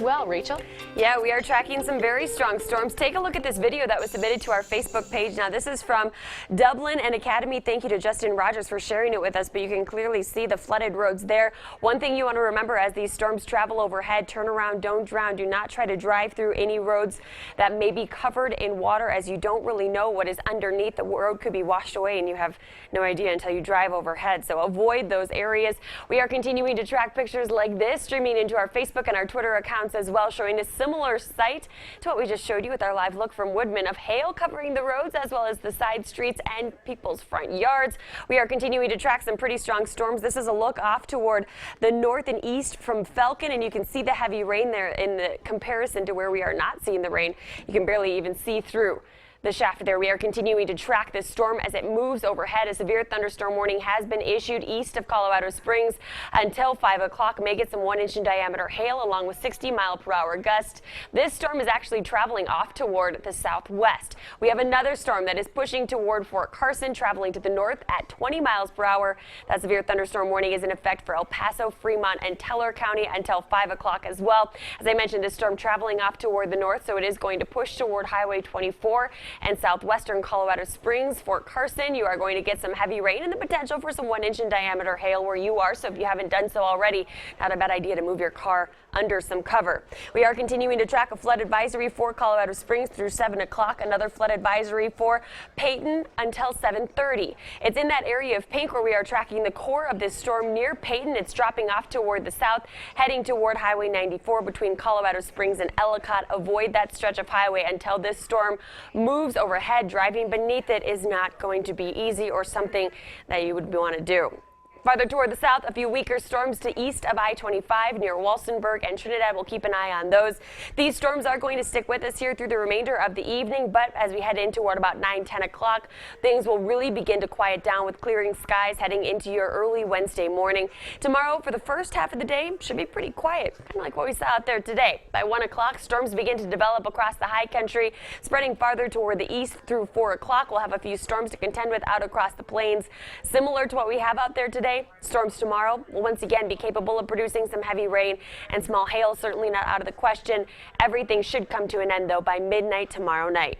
Well, Rachel? Yeah, we are tracking some very strong storms. Take a look at this video that was submitted to our Facebook page. Now, this is from Dublin and Academy. Thank you to Justin Rogers for sharing it with us, but you can clearly see the flooded roads there. One thing you want to remember as these storms travel overhead, turn around, don't drown. Do not try to drive through any roads that may be covered in water, as you don't really know what is underneath. The road could be washed away and you have no idea until you drive overhead. So avoid those areas. We are continuing to track pictures like this, streaming into our Facebook and our Twitter accounts as well, showing a similar sight to what we just showed you with our live look from Woodman of hail covering the roads as well as the side streets and people's front yards. We are continuing to track some pretty strong storms. This is a look off toward the north and east from Falcon, and you can see the heavy rain there in the comparison to where we are not seeing the rain. You can barely even see through the shaft there. We are continuing to track this storm as it moves overhead. A severe thunderstorm warning has been issued east of Colorado Springs until 5 o'clock. May get some 1-inch in diameter hail along with 60-mile-per-hour gusts. This storm is actually traveling off toward the southwest. We have another storm that is pushing toward Fort Carson, traveling to the north at 20 miles per hour. That severe thunderstorm warning is in effect for El Paso, Fremont, and Teller County until 5 o'clock as well. As I mentioned, this storm traveling off toward the north, so it is going to push toward Highway 24 and southwestern Colorado Springs, Fort Carson. You are going to get some heavy rain and the potential for some 1-inch in diameter hail where you are. So if you haven't done so already, not a bad idea to move your car under some cover. We are continuing to track a flood advisory for Colorado Springs through 7 o'clock. Another flood advisory for Peyton until 7:30. It's in that area of pink where we are tracking the core of this storm near Peyton. It's dropping off toward the south, heading toward Highway 94 between Colorado Springs and Ellicott. Avoid that stretch of highway until this storm moves overhead. Driving beneath it is not going to be easy or something that you would want to do. Farther toward the south, a few weaker storms to east of I-25 near Walsenburg and Trinidad. We'll keep an eye on those. These storms are going to stick with us here through the remainder of the evening, but as we head in toward about 9-10 o'clock, things will really begin to quiet down with clearing skies heading into your early Wednesday morning. Tomorrow, for the first half of the day, should be pretty quiet, kind of like what we saw out there today. By 1 o'clock, storms begin to develop across the high country, spreading farther toward the east through 4 o'clock. We'll have a few storms to contend with out across the plains, similar to what we have out there today. Storms tomorrow will once again be capable of producing some heavy rain and small hail, certainly not out of the question. Everything should come to an end, though, by midnight tomorrow night.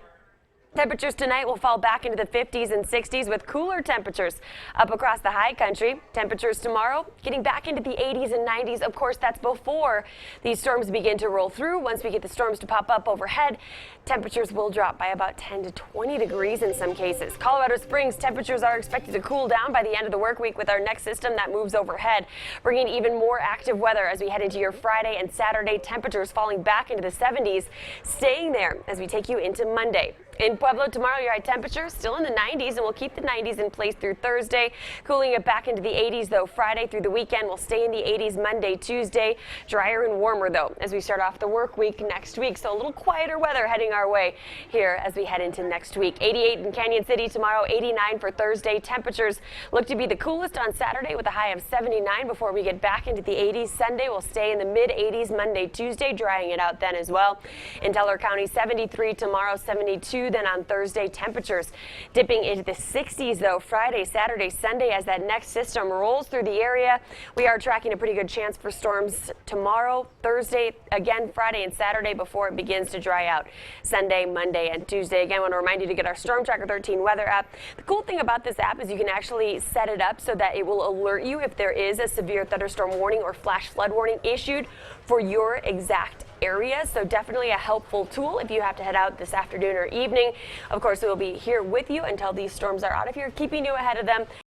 Temperatures tonight will fall back into the 50s and 60s with cooler temperatures up across the high country. Temperatures tomorrow getting back into the 80s and 90s. Of course, that's before these storms begin to roll through. Once we get the storms to pop up overhead, temperatures will drop by about 10 to 20 degrees in some cases. Colorado Springs temperatures are expected to cool down by the end of the work week with our next system that moves overhead, bringing even more active weather as we head into your Friday and Saturday. Temperatures falling back into the 70s, staying there as we take you into Monday. In Pueblo tomorrow, your high temperature still in the 90s, and we'll keep the 90s in place through Thursday. Cooling it back into the 80s, though, Friday through the weekend. We'll stay in the 80s Monday, Tuesday. Drier and warmer, though, as we start off the work week next week. So a little quieter weather heading our way here as we head into next week. 88 in Canyon City tomorrow, 89 for Thursday. Temperatures look to be the coolest on Saturday with a high of 79 before we get back into the 80s. Sunday will stay in the mid-80s Monday, Tuesday, drying it out then as well. In Teller County, 73 tomorrow, 72. Then on Thursday, temperatures dipping into the 60s, though, Friday, Saturday, Sunday as that next system rolls through the area. We are tracking a pretty good chance for storms tomorrow, Thursday, again Friday and Saturday before it begins to dry out Sunday, Monday, and Tuesday. Again, I want to remind you to get our Storm Tracker 13 weather app. The cool thing about this app is you can actually set it up so that it will alert you if there is a severe thunderstorm warning or flash flood warning issued for your exact area. So definitely a helpful tool if you have to head out this afternoon or evening. Of course, we will be here with you until these storms are out of here, keeping you ahead of them.